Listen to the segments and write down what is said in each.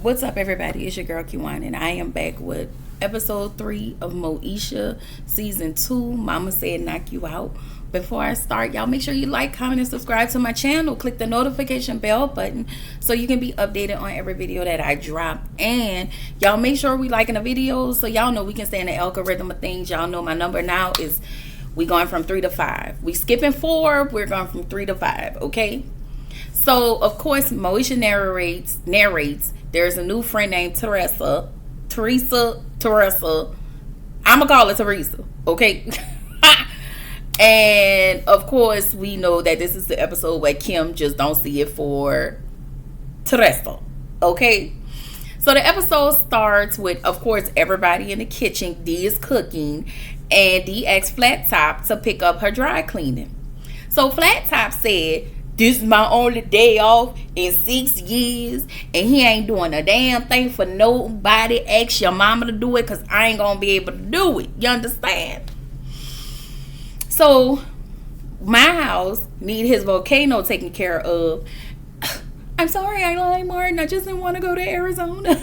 What's up, everybody? It's your girl Kiwan, and I am back with episode 3 of Moesha season 2. Mama said knock you out. Before I start, y'all make sure you like, comment, and subscribe to my channel. Click the notification bell button so you can be updated on every video that I drop. And y'all make sure we liking the videos so y'all know we can stay in the algorithm of things. Y'all know my number now is we going from 3 to 5. We skipping 4. We're going from 3 to 5. Okay. So of course, Moesha narrates. There's a new friend named Teresa. I'm gonna call her Teresa. Okay. And of course, we know that this is the episode where Kim just don't see it for Teresa. Okay. So the episode starts with, of course, everybody in the kitchen. Dee is cooking, and Dee asks Flat Top to pick up her dry cleaning. So Flat Top said, "This is my only day off in 6 years, and he ain't doing a damn thing for nobody. Ask your mama to do it, because I ain't going to be able to do it." You understand? So, my house need his volcano taken care of. I'm sorry, I lied, Martin. I just didn't want to go to Arizona.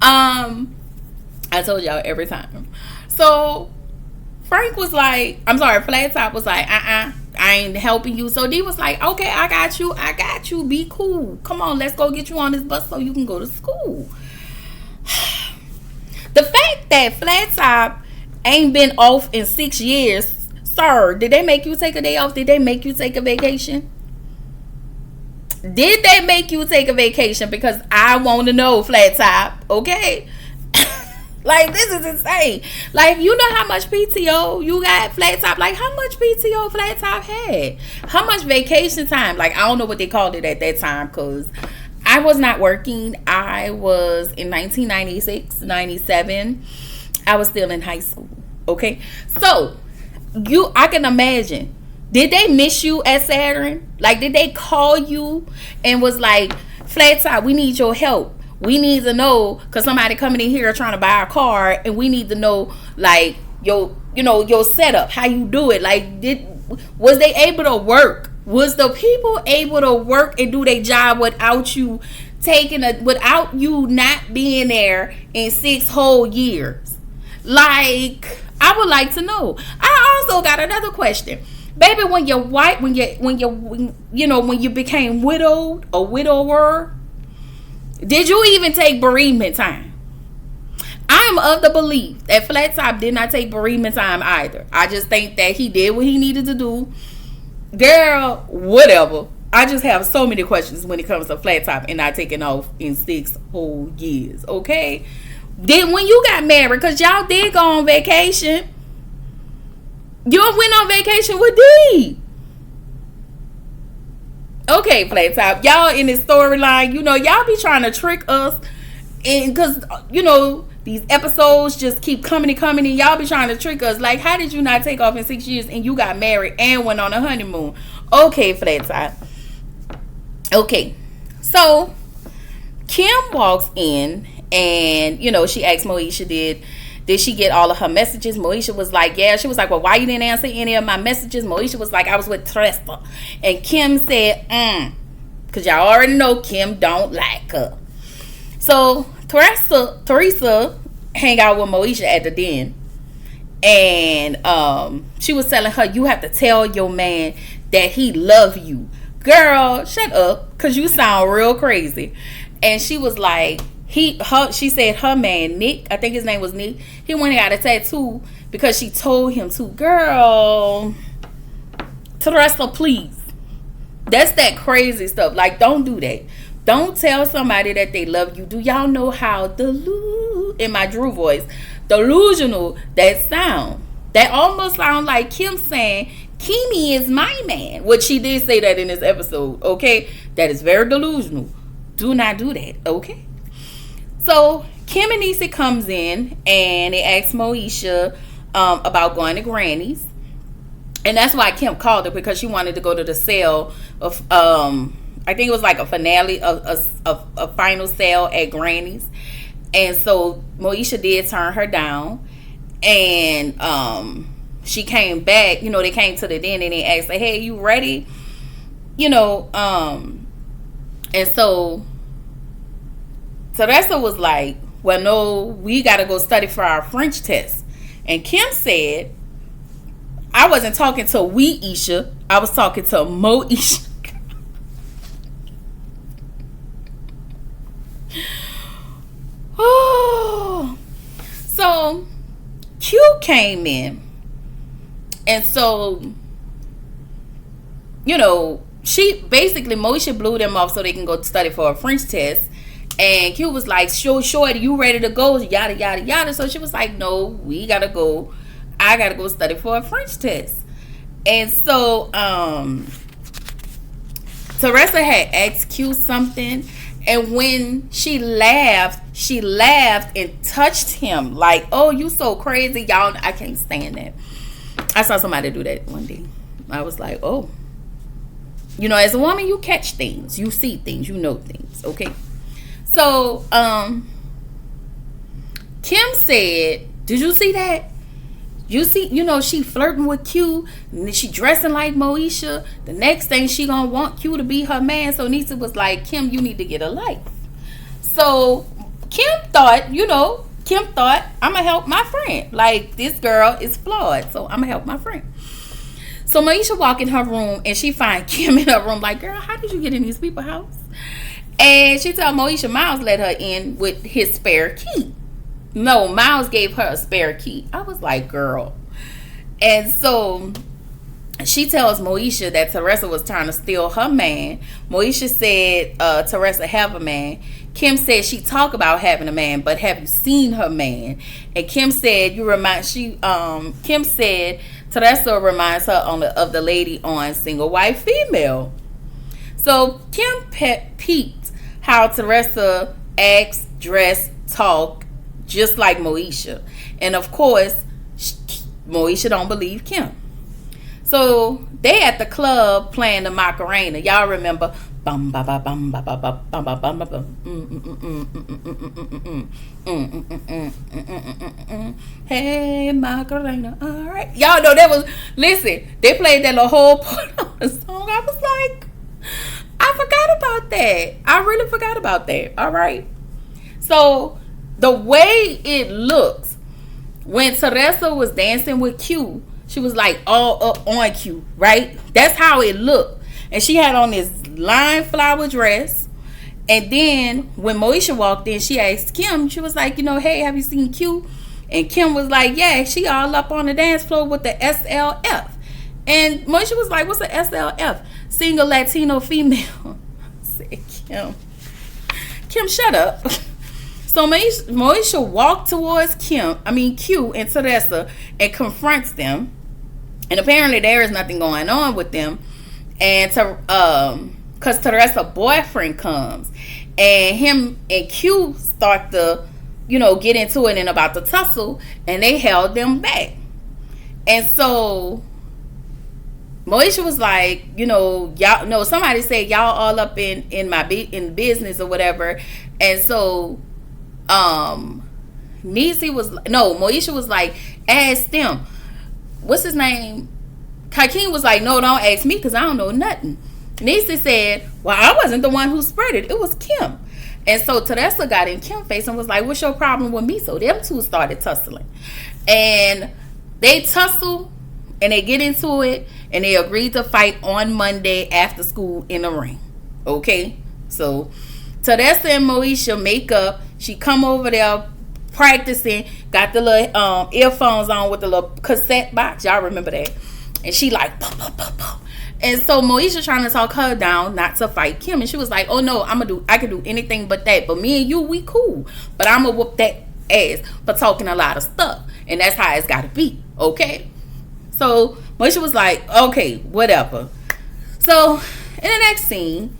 I told y'all every time. So, Frank was like, Flat Top was like, I ain't helping you. So Dee was like, okay, I got you. Be cool. Come on, let's go get you on this bus so you can go to school. The fact that Flat Top ain't been off in 6 years, sir, did they make you take a day off? Did they make you take a vacation? Did they make you take a vacation? Because I want to know, Flat Top, okay? Like, this is insane. Like, you know how much PTO you got, Flat Top? Like, how much PTO Flat Top had? How much vacation time? Like, I don't know what they called it at that time, because I was not working. I was in 1996, 97. I was still in high school, okay? So, I can imagine. Did they miss you at Saturn? Like, did they call you and was like, Flat Top, we need your help. We need to know, because somebody coming in here trying to buy a car, and we need to know, like, your setup, how you do it. Like, was they able to work? Was the people able to work and do their job without you without you not being there in 6 whole years? Like, I would like to know. I also got another question. Baby, when you became widowed or widower, did you even take bereavement time? I am of the belief that Flat Top did not take bereavement time either. I just think that he did what he needed to do. Girl, whatever. I just have so many questions when it comes to Flat Top and not taking off in 6 whole years. Okay? Then when you got married, because y'all did go on vacation. You went on vacation with Dee. Okay, Flat Top, y'all in this storyline, y'all be trying to trick us, and because these episodes just keep coming, and y'all be trying to trick us. Like, how did you not take off in 6 years and you got married and went on a honeymoon? Okay, Flat Top. Okay, so Kim walks in, and she asked Moesha, did she get all of her messages? Moesha was like, yeah. She was like, well, why you didn't answer any of my messages? Moesha was like, I was with Teresa. And Kim said, because y'all already know Kim don't like her. So Teresa hang out with Moesha at the den. And she was telling her, you have to tell your man that he love you. Girl, shut up, because you sound real crazy. And she was like, she said her man, Nick, I think his name was Nick, he went and got a tattoo because she told him to. Girl, Teresa, please. That's that crazy stuff. Like, don't do that. Don't tell somebody that they love you. Do y'all know how in my Drew voice, delusional that sound? That almost sound like Kim saying, Kimi is my man. Which she did say that in this episode, okay? That is very delusional. Do not do that, okay? So Kim and Nisa comes in, and they ask Moesha about going to Granny's. And that's why Kim called her, because she wanted to go to the sale of, I think it was like a finale, a final sale at Granny's. And so Moesha did turn her down. And she came back, they came to the den and they asked her, hey, you ready? And so Teresa was like, well, no, we got to go study for our French test. And Kim said, I wasn't talking to Isha. I was talking to Moesha. Oh. So Q came in. And so, she basically, Moesha blew them off so they can go study for a French test. And Q was like, shorty, you ready to go? Yada, yada, yada. So she was like, no, we got to go. I got to go study for a French test. And so, Teresa had asked Q something. And when she laughed and touched him. Like, oh, you so crazy. Y'all, I can't stand that. I saw somebody do that one day. I was like, oh. As a woman, you catch things. You see things. You know things. Okay? So, Kim said, did you see that? You see, she flirting with Q. And she dressing like Moesha. The next thing she gonna want Q to be her man. So Nisa was like, Kim, you need to get a life. So, Kim thought, I'm gonna help my friend. Like, this girl is flawed. So, I'm gonna help my friend. So, Moesha walk in her room and she find Kim in her room like, girl, how did you get in these people's house? And she told Moesha Miles let her in with his spare key. No, Miles gave her a spare key. I was like, girl. And so she tells Moesha that Teresa was trying to steal her man. Moesha said Teresa have a man. Kim said she talk about having a man, but have you seen her man? And Kim said Kim said Teresa reminds her of the lady on Single White Female. So Kim peeped how Teresa acts, dress, talk, just like Moesha. And of course, Moesha don't believe Kim. So they at the club playing the Macarena. Y'all remember? Hey Macarena, all right. Y'all know that was. Listen, they played that the whole part of the song. I was like, I forgot about that. I really forgot about that. All right. So the way it looks when Teresa was dancing with Q, she was like all up on Q, right? That's how it looked. And she had on this lime flower dress. And then when Moesha walked in, she asked Kim, she was like, hey, have you seen Q? And Kim was like, yeah, she all up on the dance floor with the SLF. And Moesha was like, what's the SLF? Single Latino female. I said, Kim, shut up. So Moesha walked towards Q and Teresa and confronts them. And apparently there is nothing going on with them. And because Teresa's boyfriend comes. And him and Q start to, get into it and about to tussle. And they held them back. And so Moesha was like, y'all know, somebody said y'all all up in business or whatever. And so Moesha was like, ask them. What's his name? Hakeem was like, no, don't ask me because I don't know nothing. Nisi said, well, I wasn't the one who spread it. It was Kim. And so Teresa got in Kim's face and was like, what's your problem with me? So them two started tussling. And they tussle and they get into it and they agreed to fight on Monday after school in the ring. Okay? So Teresa and Moesha make up. She come over there practicing, got the little earphones on with the little cassette box. Y'all remember that? And she like, pum, pum, pum, pum. And so Moesha trying to talk her down not to fight Kim. And she was like, oh no, I can do anything but that. But me and you, we cool. But I'm going to whoop that ass for talking a lot of stuff. And that's how it's got to be. Okay? So Moesha was like, okay, whatever. So in the next scene,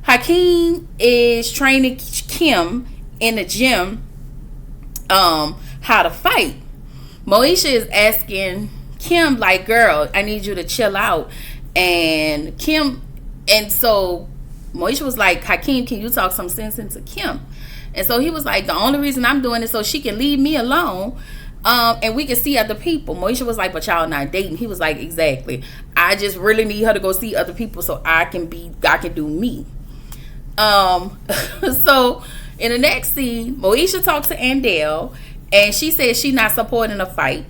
Hakeem is training Kim in the gym how to fight. Moesha is asking Kim, like, girl, I need you to chill out. And so Moesha was like, Hakeem, can you talk some sense into Kim? And so he was like, the only reason I'm doing it so she can leave me alone, and we can see other people. Moesha was like, but y'all not dating. He was like, exactly. I just really need her to go see other people so I can do me. So In the next scene, Moesha talks to Andell, and she says she not supporting a fight,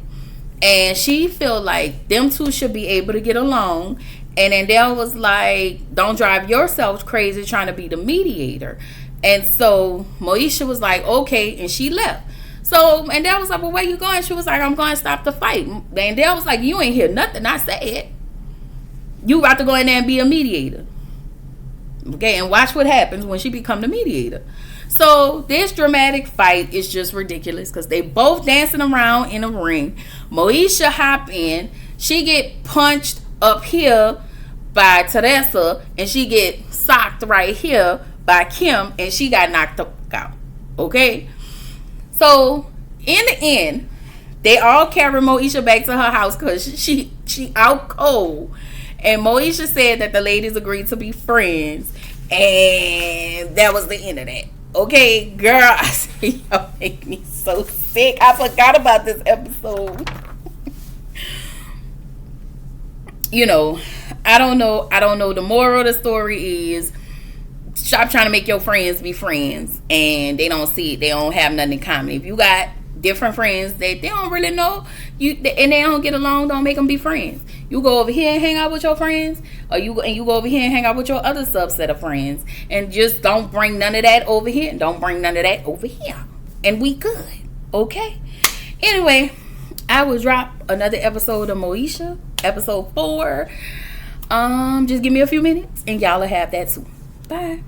and she feel like them two should be able to get along. And Andell was like, don't drive yourself crazy trying to be the mediator. And so Moesha was like, okay, and she left. So Andell was like, well, where you going? She was like, I'm going to stop the fight. Andell was like, you ain't hear nothing I said. You about to go in there and be a mediator. Okay, and watch what happens when she become the mediator. So this dramatic fight is just ridiculous because they both dancing around in a ring. Moesha hop in. She get punched up here by Teresa, and she get socked right here by Kim, and she got knocked out. Okay, so in the end, they all carry Moesha back to her house because she out cold. And Moesha said that the ladies agreed to be friends, and that was the end of that. Okay, girl, I say y'all make me so sick. I forgot about this episode. I don't know. The moral of the story is stop trying to make your friends be friends, and they don't see it. They don't have nothing in common. If you got different friends that they don't really know you and they don't get along, don't make them be friends. You go over here and hang out with your friends, or you go over here and hang out with your other subset of friends, and just don't bring none of that over here, and don't bring none of that over here, and we good. Okay, anyway, I will drop another episode of Moesha, episode 4. Just give me a few minutes and y'all will have that too. Bye.